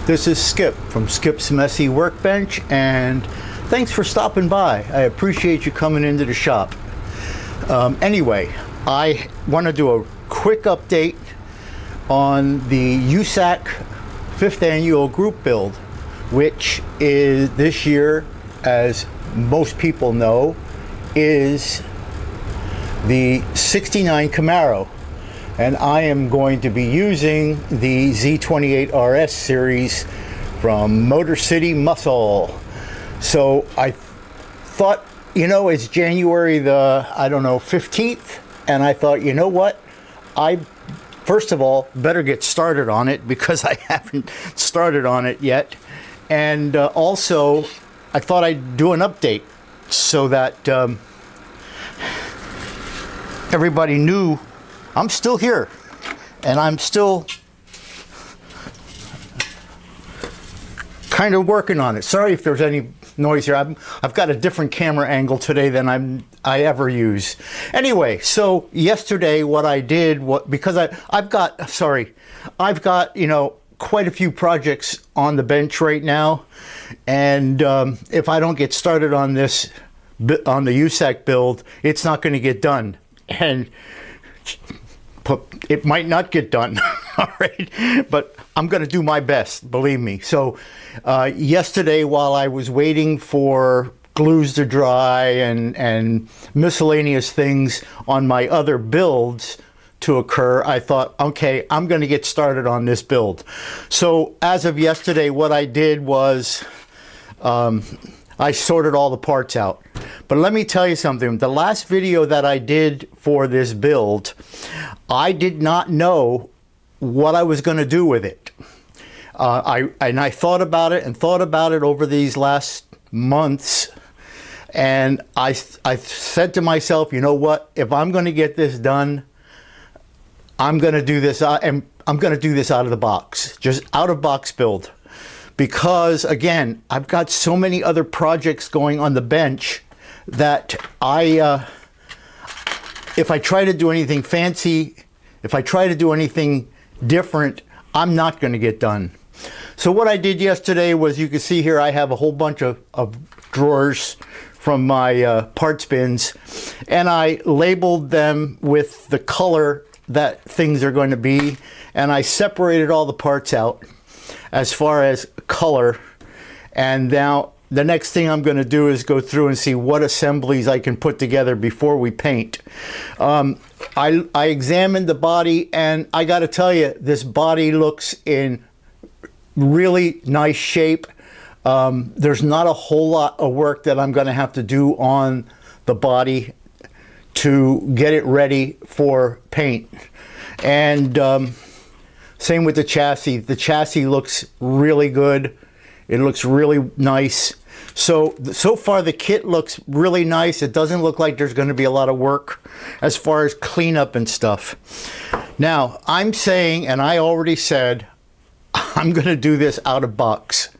This is Skip from Skip's Messy Workbench, and thanks for stopping by. I appreciate you coming into the shop. Anyway, I want to do a quick update on the USACC 5th Annual Group Build, which is this year, as most people know, is the 69 Camaro. And I am going to be using the Z28 RS series from Motor City Muscle. So I thought, it's January the, 15th, and I thought, you know what? I, first of all, better get started on it because I haven't started on it yet. And also, I thought I'd do an update so that everybody knew I'm still here, and I'm still kind of working on it. Sorry if there's any noise here. I've got a different camera angle today than I ever use. Anyway, so yesterday what I did, because I've got quite a few projects on the bench right now, and if I don't get started on this on the USACC build, it's not going to get done, and it might not get done. All right, but I'm going to do my best, believe me. So yesterday, while I was waiting for glues to dry and miscellaneous things on my other builds to occur, I thought, okay, I'm going to get started on this build. So as of yesterday, what I did was I sorted all the parts out. But let me tell you something. The last video that I did for this build, I did not know what I was going to do with it. I thought about it over these last months, and I said to myself, you know what? If I'm going to get this done, I'm going to do this, and I'm going to do this out of the box, just out of box build. Because again, I've got so many other projects going on the bench that if I try to do anything fancy, if I try to do anything different, I'm not going to get done. So what I did yesterday was, you can see here, I have a whole bunch of drawers from my parts bins, and I labeled them with the color that things are going to be, and I separated all the parts out as far as color. And now the next thing I'm going to do is go through and see what assemblies I can put together before we paint. I examined the body, and I got to tell you, this body looks in really nice shape. There's not a whole lot of work that I'm going to have to do on the body to get it ready for paint. And same with the chassis. The chassis looks really good. It looks really nice. So far the kit looks really nice. It doesn't look like there's going to be a lot of work as far as cleanup and stuff. Now, I'm saying, and I already said, I'm going to do this out of box.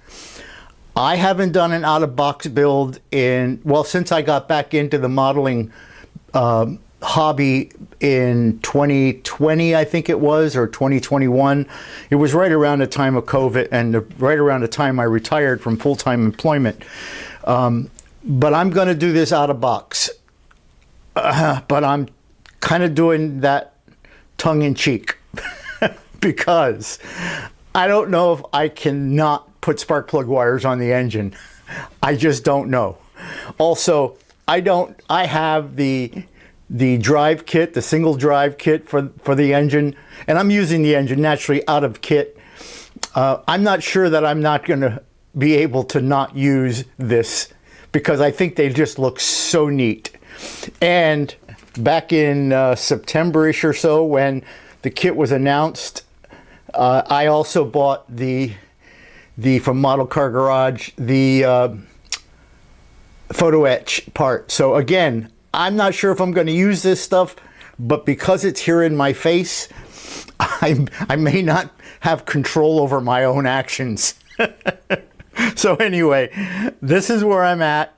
I haven't done an out of box build since I got back into the modeling hobby in 2020, I think it was, or 2021. It was right around the time of COVID and right around the time I retired from full-time employment. But I'm going to do this out of box. But I'm kind of doing that tongue-in-cheek because I don't know if I cannot put spark plug wires on the engine. I just don't know. Also, I have the drive kit, the single drive kit for the engine, and I'm using the engine naturally out of kit. I'm not sure that I'm not going to be able to not use this because I think they just look so neat. And back in September-ish or so, when the kit was announced, I also bought the from Model Car Garage, the photo etch part. So again, I'm not sure if I'm going to use this stuff, but because it's here in my face, I may not have control over my own actions. So anyway, this is where I'm at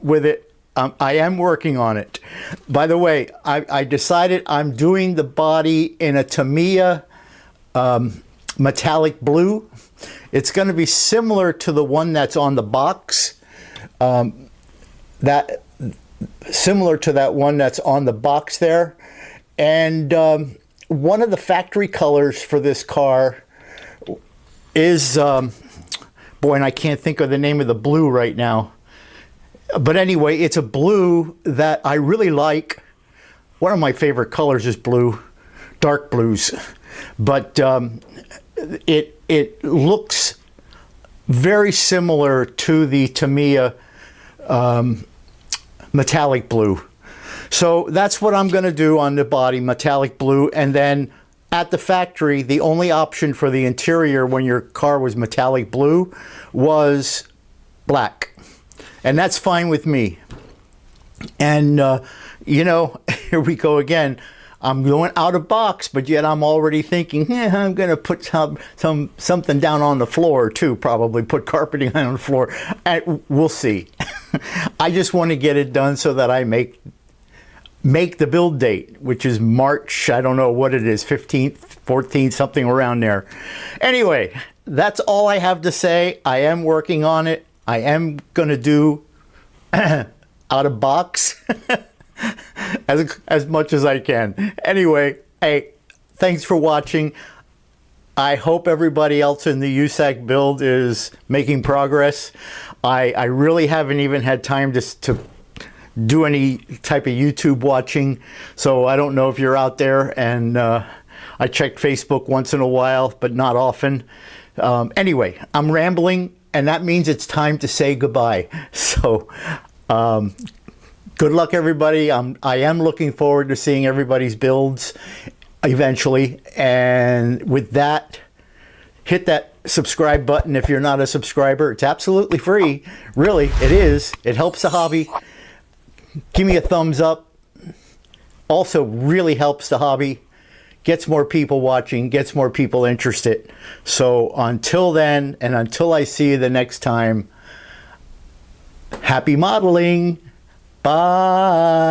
with it. I am working on it. By the way, I decided I'm doing the body in a Tamiya metallic blue. It's going to be similar to the one that's on the box. Similar to that one that's on the box there. And one of the factory colors for this car is, boy, and I can't think of the name of the blue right now. But anyway, it's a blue that I really like. One of my favorite colors is blue, dark blues. But it looks very similar to the Tamiya metallic blue. So that's what I'm going to do on the body, metallic blue. And then at the factory, the only option for the interior when your car was metallic blue was black. And that's fine with me. And, you know, here we go again. I'm going out of box, but yet I'm already thinking, I'm going to put something down on the floor too, probably put carpeting on the floor. And we'll see. I just want to get it done so that I make the build date, which is March, I don't know what it is, 15th, 14th, something around there. Anyway, that's all I have to say. I am working on it. I am going to do out of box as much as I can. Anyway, hey, thanks for watching. I hope everybody else in the USACC build is making progress. I really haven't even had time to do any type of YouTube watching, so I don't know if you're out there. And I check Facebook once in a while, but not often. Anyway, I'm rambling, and that means it's time to say goodbye. So good luck, everybody. I am looking forward to seeing everybody's builds eventually. And with that, hit that subscribe button if you're not a subscriber. It's absolutely free. Really, it is. It helps the hobby. Give me a thumbs up. Also really helps the hobby. Gets more people watching, gets more people interested. So until then, and until I see you the next time, happy modeling. Bye.